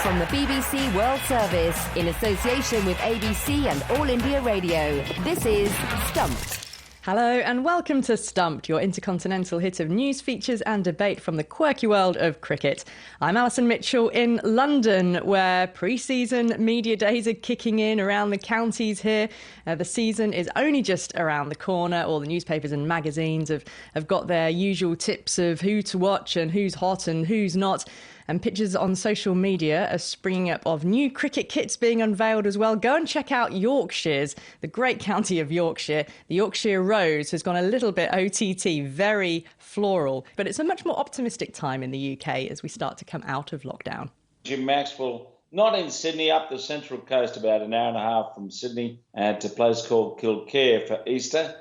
from the BBC World Service in association with ABC and All India Radio. This is Stumped. Hello and welcome to Stumped, your intercontinental hit of news, features and debate from the quirky world of cricket. I'm Alison Mitchell in London, where pre-season media days are kicking in around the counties here. The season is only just around the corner. All the newspapers and magazines have got their usual tips of who to watch and who's hot and who's not. And pictures on social media are springing up of new cricket kits being unveiled as well. Go and check out Yorkshire's, the great county of Yorkshire. The Yorkshire Rose has gone a little bit OTT, very floral. But it's a much more optimistic time in the UK as we start to come out of lockdown. Jim Maxwell, not in Sydney, up the Central Coast, about an hour and a half from Sydney, to a place called Kilcare for Easter.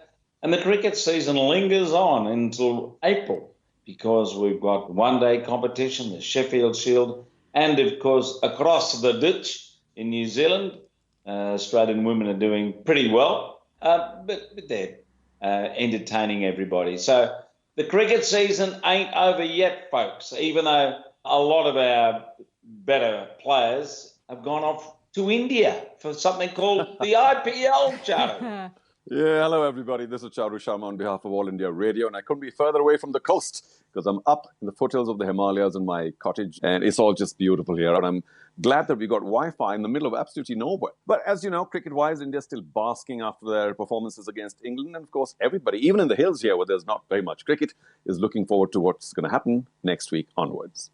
And the cricket season lingers on until April, because we've got one-day competition, the Sheffield Shield, and, of course, across the ditch in New Zealand, Australian women are doing pretty well, but they're entertaining everybody. So the cricket season ain't over yet, folks, even though a lot of our better players have gone off to India for something called the IPL, Charu. Yeah, hello everybody. This is Sharma on behalf of All India Radio, and I couldn't be further away from the coast because I'm up in the foothills of the Himalayas in my cottage, and it's all just beautiful here. And I'm glad that we got Wi-Fi in the middle of absolutely nowhere. But as you know, cricket-wise, India's still basking after their performances against England, and of course, everybody, even in the hills here where there's not very much cricket, is looking forward to what's going to happen next week onwards.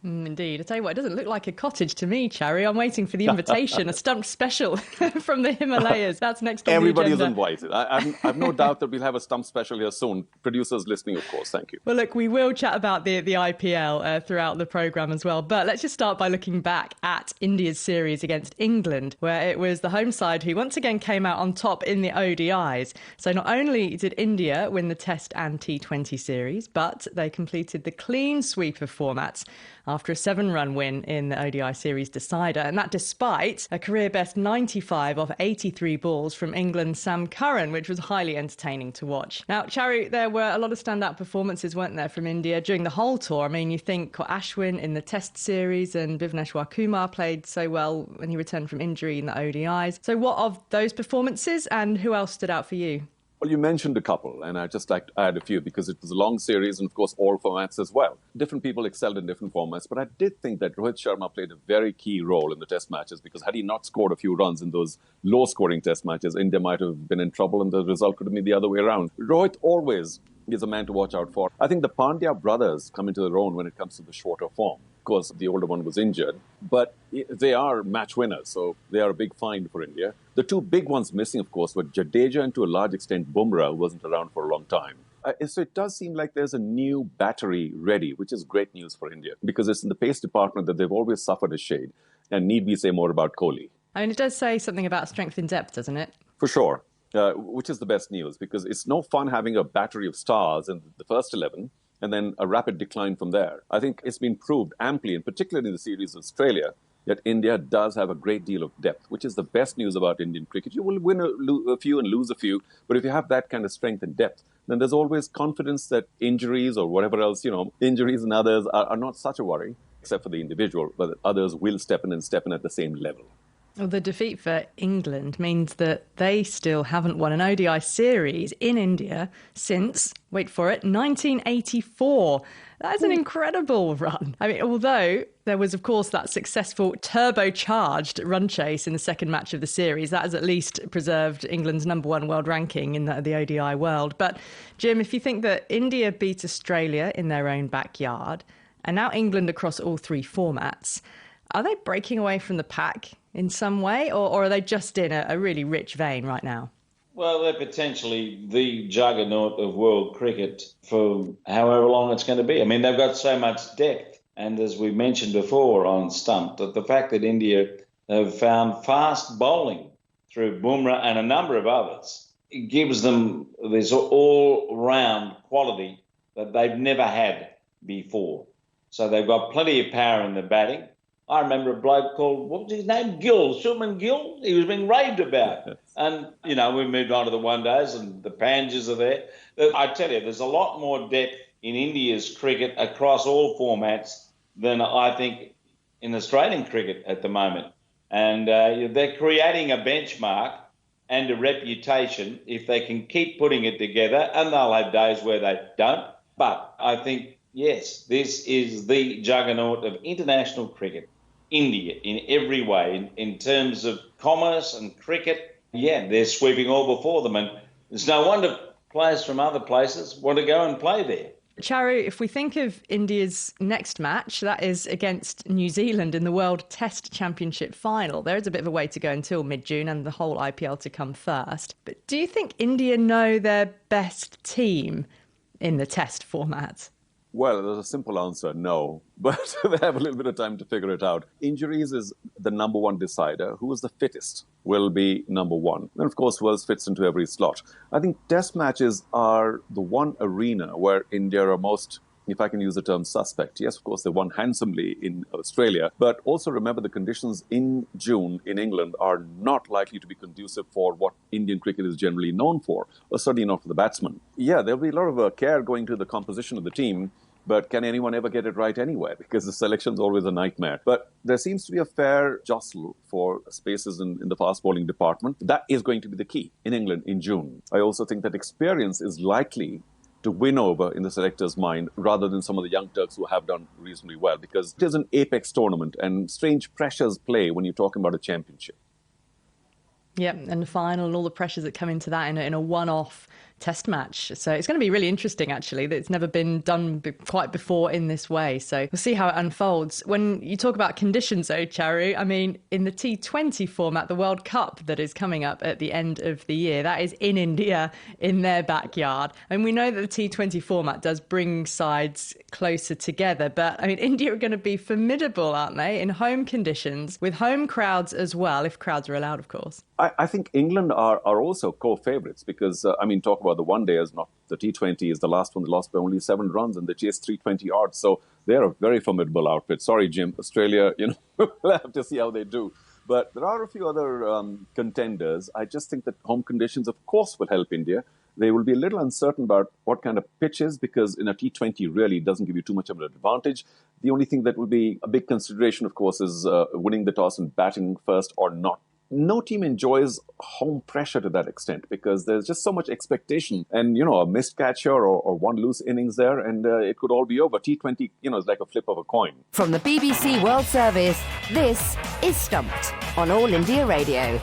Indeed. I tell you what, it doesn't look like a cottage to me, Charu. I'm waiting for the invitation, a Stumped special from the Himalayas. That's next on Everybody the agenda. is invited. I've no doubt that we'll have a Stumped special here soon. Producers listening, of course. Thank you. Well, look, we will chat about the IPL throughout the programme as well. But let's just start by looking back at India's series against England, where it was the home side who once again came out on top in the ODIs. So not only did India win the Test and T20 series, but they completed the clean sweep of formats after a 7-run win in the ODI series decider, and that despite a career-best 95 off 83 balls from England's Sam Curran, which was highly entertaining to watch. Now, Charu, there were a lot of standout performances, weren't there, from India during the whole tour? I mean, you think Ashwin in the Test series and Bhuvneshwar Kumar played so well when he returned from injury in the ODIs. So what of those performances, and who else stood out for you? Well, you mentioned a couple, and I'd just like to add a few because it was a long series and, of course, all formats as well. Different people excelled in different formats, but I did think that Rohit Sharma played a very key role in the Test matches because had he not scored a few runs in those low-scoring Test matches, India might have been in trouble and the result could have been the other way around. Rohit always is a man to watch out for. I think the Pandya brothers come into their own when it comes to the shorter form. Of course, the older one was injured, but they are match winners, so they are a big find for India. The two big ones missing, of course, were Jadeja and to a large extent Bumrah, who wasn't around for a long time. So it does seem like there's a new battery ready, which is great news for India, because it's in the pace department that they've always suffered a shade. And need we say more about Kohli? I mean, it does say something about strength in depth, doesn't it? For sure, which is the best news, because it's no fun having a battery of stars in the first 11, and then a rapid decline from there. I think it's been proved amply, and particularly in the series of Australia, that India does have a great deal of depth, which is the best news about Indian cricket. You will win a few and lose a few, but if you have that kind of strength and depth, then there's always confidence that injuries or whatever else, injuries and others are not such a worry, except for the individual, but others will step in at the same level. Well, the defeat for England means that they still haven't won an ODI series in India since, wait for it, 1984. That's an incredible run. I mean, although there was, of course, that successful turbocharged run chase in the second match of the series, that has at least preserved England's #1 world ranking in the ODI world. But, Jim, if you think that India beat Australia in their own backyard, and now England across all three formats, are they breaking away from the pack in some way, or are they just in a really rich vein right now? Well, they're potentially the juggernaut of world cricket for however long it's going to be. I mean, they've got so much depth. And as we mentioned before on Stumped, that the fact that India have found fast bowling through Bumrah and a number of others, it gives them this all-round quality that they've never had before. So they've got plenty of power in the batting. I remember a bloke called, what was his name? Shulman Gill. He was being raved about. And, we moved on to the one-days and the Panjas are there. I tell you, there's a lot more depth in India's cricket across all formats than I think in Australian cricket at the moment. And they're creating a benchmark and a reputation if they can keep putting it together, and they'll have days where they don't. But I think, yes, this is the juggernaut of international cricket, India, in every way, in terms of commerce and cricket. Yeah, they're sweeping all before them, and there's no wonder players from other places want to go and play there. Charu, if we think of India's next match, that is against New Zealand in the World Test Championship final. There is a bit of a way to go until mid-June and the whole IPL to come first. But do you think India know their best team in the Test format? Well, there's a simple answer, no. But they have a little bit of time to figure it out. Injuries is the number one decider. Who is the fittest will be number one. And of course, who else fits into every slot. I think test matches are the one arena where India are most, if I can use the term, suspect. Yes, of course, they won handsomely in Australia. But also remember the conditions in June in England are not likely to be conducive for what Indian cricket is generally known for, or certainly not for the batsmen. Yeah, there'll be a lot of care going to the composition of the team. But can anyone ever get it right anywhere? Because the selection's always a nightmare. But there seems to be a fair jostle for spaces in the fast bowling department. That is going to be the key in England in June. I also think that experience is likely to win over in the selector's mind rather than some of the young Turks who have done reasonably well, because it is an apex tournament and strange pressures play when you're talking about a championship. Yeah, and the final and all the pressures that come into that in a one-off test match. So it's going to be really interesting, actually, that it's never been done quite before in this way. So we'll see how it unfolds. When you talk about conditions, though, Charu, I mean, in the T20 format, the World Cup that is coming up at the end of the year, that is in India, in their backyard. And we know that the T20 format does bring sides closer together. But, I mean, India are going to be formidable, aren't they, in home conditions, with home crowds as well, if crowds are allowed, of course. I think England are also co-favourites because, talk about the one-dayers, not the T20 is the last one. They lost by only 7 runs and they chased 320 yards. So they're a very formidable outfit. Sorry, Jim. Australia, we'll have to see how they do. But there are a few other contenders. I just think that home conditions, of course, will help India. They will be a little uncertain about what kind of pitches because in a T20 really doesn't give you too much of an advantage. The only thing that will be a big consideration, of course, is winning the toss and batting first or not. No team enjoys home pressure to that extent because there's just so much expectation. And, a missed catch here or one loose innings there and it could all be over. T20, is like a flip of a coin. From the BBC World Service, this is Stumped on All India Radio.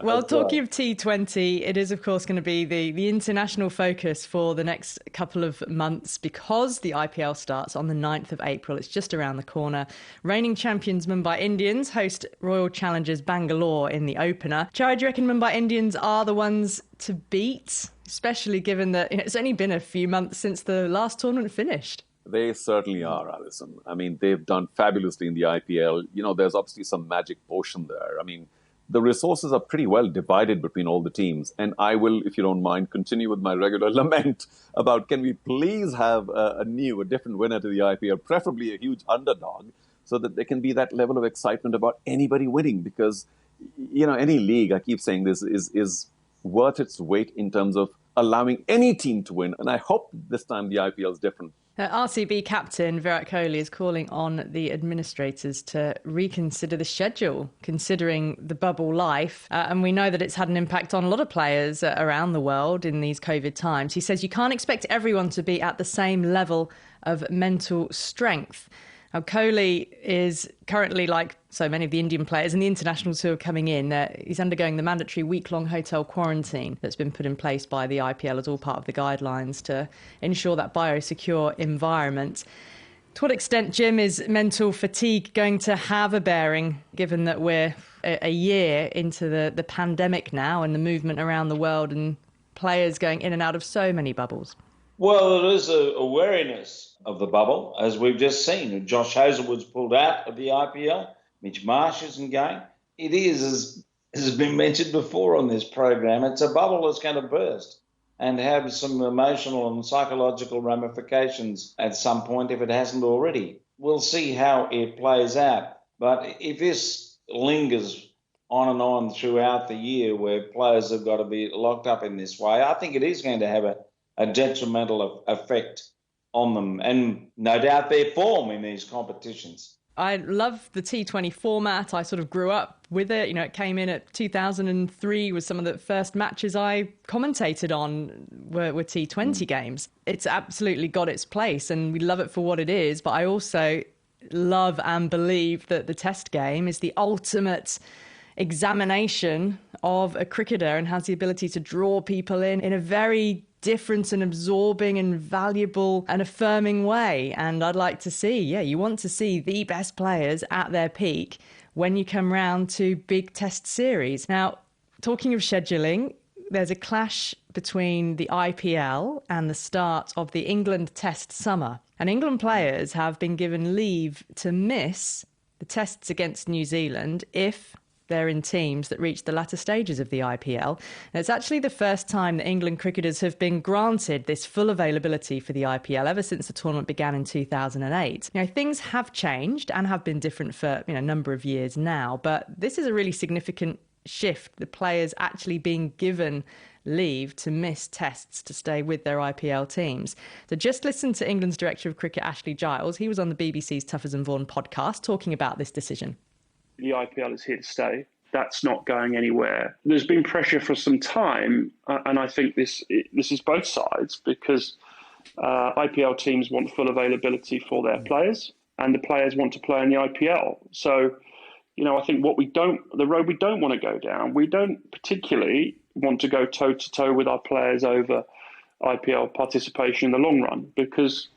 Well, talking of T20, it is, of course, going to be the international focus for the next couple of months because the IPL starts on the 9th of April. It's just around the corner. Reigning champions Mumbai Indians host Royal Challengers Bangalore in the opener. Charu, do you reckon Mumbai Indians are the ones to beat, especially given that it's only been a few months since the last tournament finished? They certainly are, Alison. I mean, they've done fabulously in the IPL. There's obviously some magic potion there. I mean, the resources are pretty well divided between all the teams. And I will, if you don't mind, continue with my regular lament about can we please have a different winner to the IPL, preferably a huge underdog, so that there can be that level of excitement about anybody winning. Because, any league, I keep saying this, is worth its weight in terms of allowing any team to win. And I hope this time the IPL is different. RCB captain Virat Kohli is calling on the administrators to reconsider the schedule, considering the bubble life. And we know that it's had an impact on a lot of players around the world in these COVID times. He says you can't expect everyone to be at the same level of mental strength. Now, Kohli is currently, like so many of the Indian players and the internationals who are coming in, he's undergoing the mandatory week-long hotel quarantine that's been put in place by the IPL as all part of the guidelines to ensure that biosecure environment. To what extent, Jim, is mental fatigue going to have a bearing, given that we're a year into the pandemic now and the movement around the world and players going in and out of so many bubbles? Well, there is a wariness of the bubble, as we've just seen. Josh Hazlewood's pulled out of the IPL. Mitch Marsh isn't going. It is, as has been mentioned before on this program, it's a bubble that's going to burst and have some emotional and psychological ramifications at some point if it hasn't already. We'll see how it plays out. But if this lingers on and on throughout the year where players have got to be locked up in this way, I think it is going to have a detrimental effect on them and no doubt their form in these competitions. I love the T20 format. I sort of grew up with it. It came in at 2003 was some of the first matches I commentated on were T20 games. It's absolutely got its place and we love it for what it is. But I also love and believe that the Test game is the ultimate examination of a cricketer and has the ability to draw people in a very different and absorbing and valuable and affirming way. And I'd like to see, you want to see the best players at their peak when you come round to big Test series. Now, talking of scheduling, there's a clash between the IPL and the start of the England Test summer. And England players have been given leave to miss the tests against New Zealand if they're in teams that reach the latter stages of the IPL. And it's actually the first time that England cricketers have been granted this full availability for the IPL ever since the tournament began in 2008. Things have changed and have been different for a number of years now, but this is a really significant shift, the players actually being given leave to miss tests to stay with their IPL teams. So just listen to England's Director of Cricket, Ashley Giles. He was on the BBC's Tuffers and Vaughan podcast talking about this decision. The IPL is here to stay. That's not going anywhere. There's been pressure for some time, and I think this is both sides, because IPL teams want full availability for their players, and the players want to play in the IPL. So, I think the road we don't want to go down, we don't particularly want to go toe-to-toe with our players over IPL participation in the long run, because,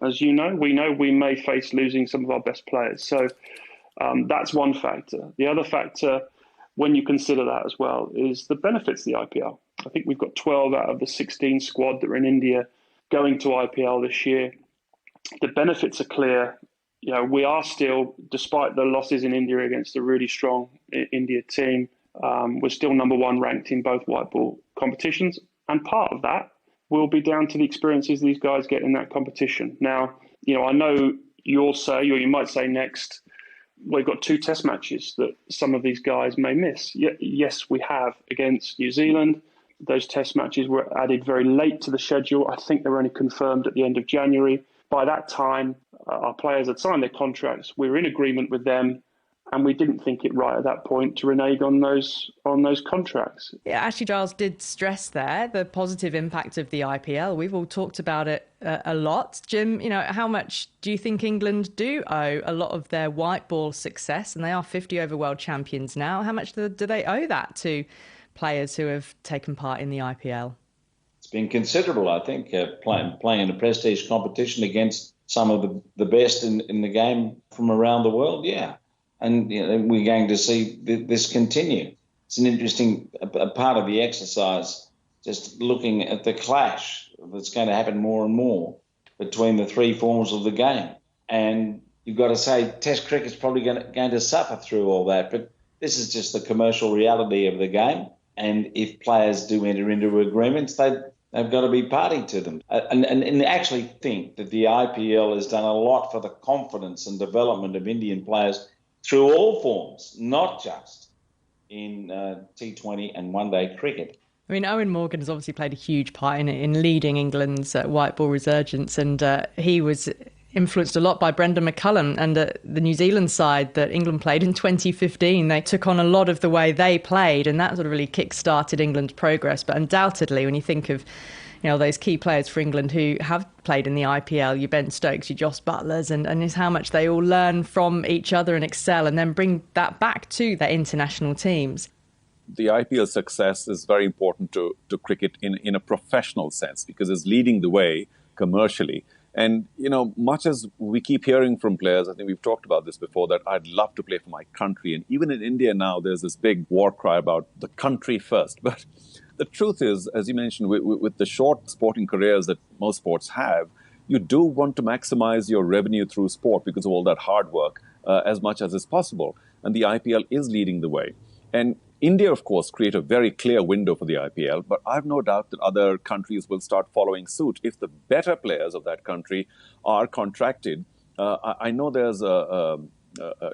as we know we may face losing some of our best players. So that's one factor. The other factor, when you consider that as well, is the benefits of the IPL. I think we've got 12 out of the 16 squad that are in India going to IPL this year. The benefits are clear. We are still, despite the losses in India against a really strong India team, we're still number one ranked in both white ball competitions. And part of that will be down to the experiences these guys get in that competition. Now, I know you'll say, or you might say next, we've got 2 Test matches that some of these guys may miss. Yes, we have against New Zealand. Those Test matches were added very late to the schedule. I think they were only confirmed at the end of January. By that time, our players had signed their contracts. We were in agreement with them, and we didn't think it right at that point to renege on those contracts. Yeah, Ashley Giles did stress there the positive impact of the IPL. We've all talked about it a lot. Jim, how much do you think England do owe a lot of their white ball success? And they are 50 over world champions now. How much do they owe that to players who have taken part in the IPL? It's been considerable, I think, playing in a prestige competition against some of the best in the game from around the world, yeah. And we're going to see this continue. It's an interesting part of the exercise, just looking at the clash that's going to happen more and more between the 3 forms of the game. And you've got to say Test cricket's probably going to suffer through all that. But this is just the commercial reality of the game. And if players do enter into agreements, they've got to be party to them. And actually think that the IPL has done a lot for the confidence and development of Indian players through all forms, not just in T20 and one-day cricket. I mean, Owen Morgan has obviously played a huge part in leading England's white ball resurgence, and he was influenced a lot by Brendan McCullum and the New Zealand side that England played in 2015. They took on a lot of the way they played, and that sort of really kick-started England's progress. But undoubtedly, when you think of those key players for England who have played in the IPL, your Ben Stokes, your Joss Butlers, and is how much they all learn from each other and excel and then bring that back to their international teams. The IPL success is very important to cricket in a professional sense, because it's leading the way commercially. And, much as we keep hearing from players, I think we've talked about this before, that I'd love to play for my country. And even in India now, there's this big war cry about the country first. But the truth is, as you mentioned, with the short sporting careers that most sports have, you do want to maximize your revenue through sport because of all that hard work as much as is possible. And the IPL is leading the way. And India, of course, create a very clear window for the IPL, but I have no doubt that other countries will start following suit if the better players of that country are contracted. I know there's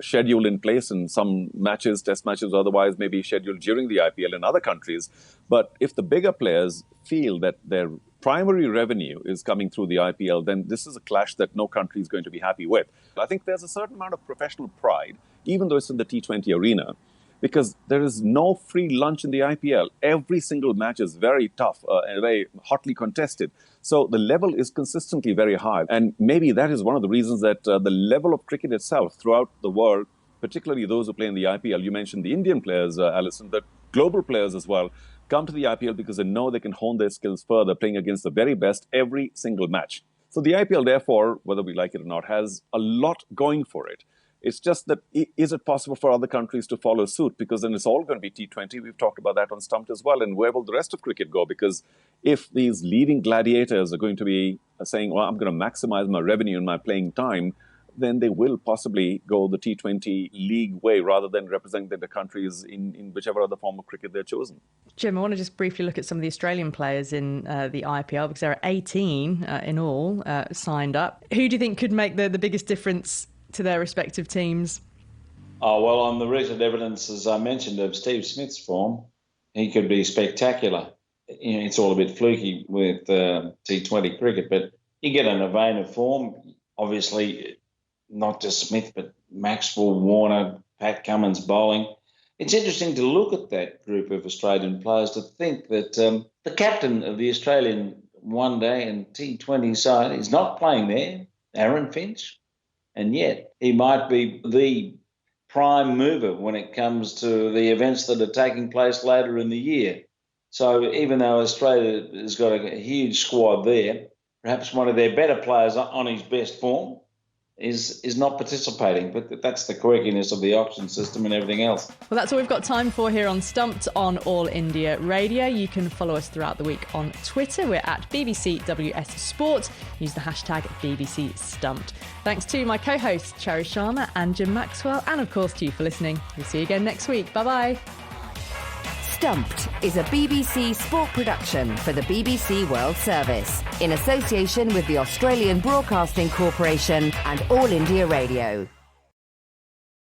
schedule in place, and some matches, test matches otherwise, may be scheduled during the IPL in other countries. But if the bigger players feel that their primary revenue is coming through the IPL, then this is a clash that no country is going to be happy with. I think there's a certain amount of professional pride, even though it's in the T20 arena, because there is no free lunch in the IPL. Every single match is very tough and very hotly contested. So the level is consistently very high. And maybe that is one of the reasons that the level of cricket itself throughout the world, particularly those who play in the IPL, you mentioned the Indian players, Alison, but global players as well, come to the IPL because they know they can hone their skills further, playing against the very best every single match. So the IPL, therefore, whether we like it or not, has a lot going for it. It's just that, is it possible for other countries to follow suit? Because then it's all going to be T20. We've talked about that on Stumped as well. And where will the rest of cricket go? Because if these leading gladiators are going to be saying, well, I'm going to maximize my revenue and my playing time, then they will possibly go the T20 league way rather than representing the countries in whichever other form of cricket they're chosen. Jim, I want to just briefly look at some of the Australian players in the IPL, because there are 18 in all signed up. Who do you think could make the biggest difference to their respective teams? Oh, well, on the recent evidence, as I mentioned, of Steve Smith's form, he could be spectacular. You know, it's all a bit fluky with T20 cricket, but you get in a vein of form. Obviously, not just Smith, but Maxwell, Warner, Pat Cummins bowling. It's interesting to look at that group of Australian players, to think that the captain of the Australian one-day and T20 side is not playing there, Aaron Finch. And yet he might be the prime mover when it comes to the events that are taking place later in the year. So even though Australia has got a huge squad there, perhaps one of their better players on his best form is not participating. But that's the quirkiness of the auction system and everything else. Well, that's all we've got time for here on Stumped on All India Radio. You can follow us throughout the week on Twitter. We're at BBCWS Sport. Use the hashtag BBC Stumped. Thanks to my co-hosts Charu Sharma and Jim Maxwell, and of course to you for listening. We'll see you again next week. Bye-bye. Stumped is a BBC sport production for the BBC World Service, in association with the Australian Broadcasting Corporation and All India Radio.